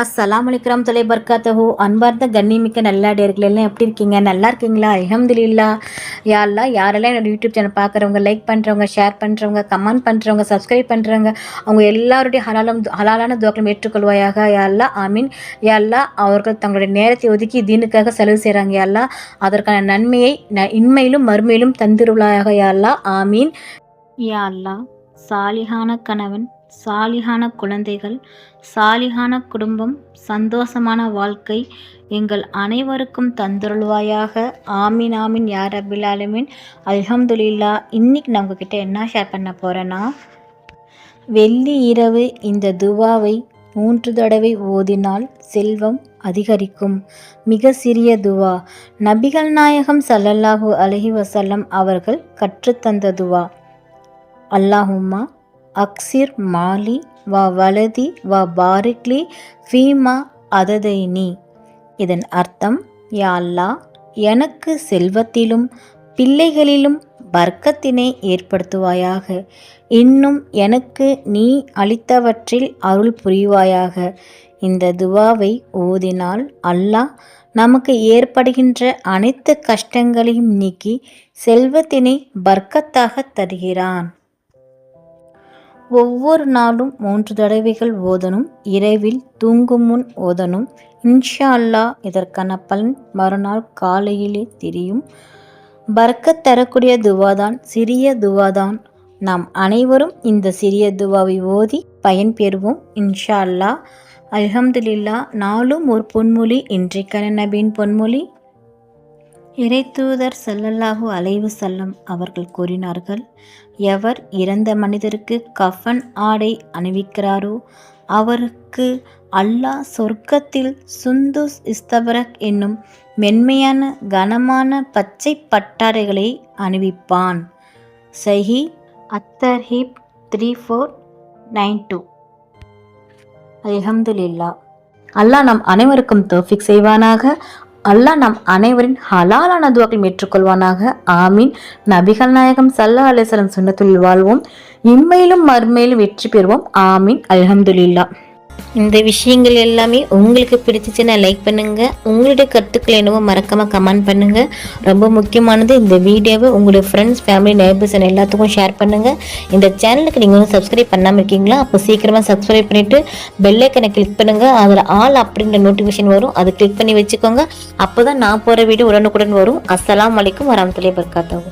அஸ்ஸலாமு அலைக்கும் தொலை பர்காத்தஹு. அன்பார்ந்த கண்ணிமிக்க நல்லடியார்கள் எல்லாம் எப்படி இருக்கீங்க? நல்லா இருக்கீங்களா? அல்ஹம்துலில்லாஹ். யா அல்லாஹ், யாரெல்லாம் என்னோட யூடியூப் சேனல் பார்க்குறவங்க, லைக் பண்ணுறவங்க, ஷேர் பண்ணுறவங்க, கமெண்ட் பண்ணுறவங்க, சப்ஸ்கிரைப் பண்ணுறவங்க, அவங்க எல்லாருடைய ஹலாலான துவாக்களும் ஏற்றுக்கொள்வாயாக. யா அல்லாஹ், ஆமீன். யா அல்லாஹ், அவர்கள் தங்களுடைய நேரத்தை ஒதுக்கி தீனுக்காக செலவு செய்கிறாங்க. யா அல்லாஹ், அதற்கான நன்மையை இன்மையிலும் மறுமையிலும் தந்திருளாயாக. யா அல்லாஹ், ஆமீன். யா அல்லாஹ், சாலிஹான கணவன், சாலிஹான குழந்தைகள், சாலிஹான குடும்பம், சந்தோஷமான வாழ்க்கை எங்கள் அனைவருக்கும் தந்துருள்வாயாக. ஆமீன் ஆமீன் யா ரப்பில் ஆலமீன். அல்ஹம்துலில்லாஹ். இன்னைக்கு நான் உங்ககிட்ட என்ன ஷேர் பண்ண போகிறேன்னா, வெள்ளி இரவு இந்த துவாவை 3 தடவை ஓதினால் செல்வம் அதிகரிக்கும். மிக சிறிய துவா. நபிகள் நாயகம் ஸல்லல்லாஹு அலைஹி வஸல்லம் அவர்கள் கற்றுத்தந்த துவா. அல்லாஹும்மா அக்சிர் மாலி வா வலதி வா பாரிக்லி ஃபீமா அததைனி. இதன் அர்த்தம், யா அல்லாஹ், எனக்கு செல்வத்திலும் பிள்ளைகளிலும் பர்க்கத்தினை ஏற்படுத்துவாயாக. இன்னும் எனக்கு நீ அளித்தவற்றில் அருள் புரிவாயாக. இந்த துவாவை ஓதினால் அல்லாஹ் நமக்கு ஏற்படுகின்ற அனைத்து கஷ்டங்களையும் நீக்கி செல்வத்தினை பர்க்கத்தாக தருகிறான். ஒவ்வொரு நாளும் 3 தடவைகள் ஓதணும். இரவில் தூங்கும் முன் ஓதணும். இன்ஷா அல்லாஹ் இதற்கான பலன் மறுநாள் காலையிலே தெரியும். பர்க்கத் தரக்கூடிய துவாதான், சிறிய துவாதான். நாம் அனைவரும் இந்த சிறிய துவாவை ஓதி பயன்பெறுவோம் இன்ஷா அல்லாஹ். அல்ஹம்துலில்லாஹ். நாளும் ஒரு பொன்மொழி. இன்றைக்கான நபியின் பொன்மொழி. இறைத்தூதர் ஸல்லல்லாஹு அலைஹி வஸல்லம் அவர்கள் கூறினார்கள், எவர் இறந்த மனிதருக்கு கஃன் ஆடை அணிவிக்கிறாரோ அவருக்கு அல்லாஹ் சொர்க்கத்தில் சுந்துஸ் இஸ்தபரக் என்னும் மென்மையான கனமான பச்சை பட்டாடைகளை அணிவிப்பான். சஹீஹ் அத்தர்ஹீப் 3492. அல்ஹம்துலில்லாஹ். அல்லாஹ் நம் அனைவருக்கும் தௌஃபீக் செய்வானாக. அல்லாஹ் நம் அனைவரின் ஹலாலான துவாக்களை ஏற்றுக்கொள்வானாக. ஆமீன். நபிகள் நாயகம் ஸல்லல்லாஹு அலைஹி வஸல்லம் சுன்னத்துல் வாழ்வோம், இம்மையிலும் மறுமையிலும் வெற்றி பெறுவோம். ஆமீன். அல்ஹம்துலில்லாஹ். இந்த விஷயங்கள் எல்லாமே உங்களுக்கு பிடிச்சிச்சுன்னா லைக் பண்ணுங்க. உங்களுடைய கருத்துக்கள் என்னவோ மறக்காம கமெண்ட் பண்ணுங்க. ரொம்ப முக்கியமானது, இந்த வீடியோவை உங்களுடைய ஃப்ரெண்ட்ஸ், ஃபேமிலி, நெய்பர்ஸ் எல்லாத்துக்கும் ஷேர் பண்ணுங்க. இந்த சேனலுக்கு நீங்கள் வந்து சப்ஸ்கிரைப் பண்ணாமல் இருக்கீங்களா? அப்போ சீக்கிரமாக சப்ஸ்கிரைப் பண்ணிட்டு பெல் ஐக்கனை கிளிக் பண்ணுங்க. அதில் ஆல் அப்படின்ற நோட்டிஃபிகேஷன் வரும், அதை கிளிக் பண்ணி வச்சுக்கோங்க. அப்போ தான் நான் போகிற வீடியோ உடனுக்குடன் வரும். அஸ்ஸலாமு அலைக்கும் வரஹ்மத்துல்லாஹி வபரகாத்துஹு.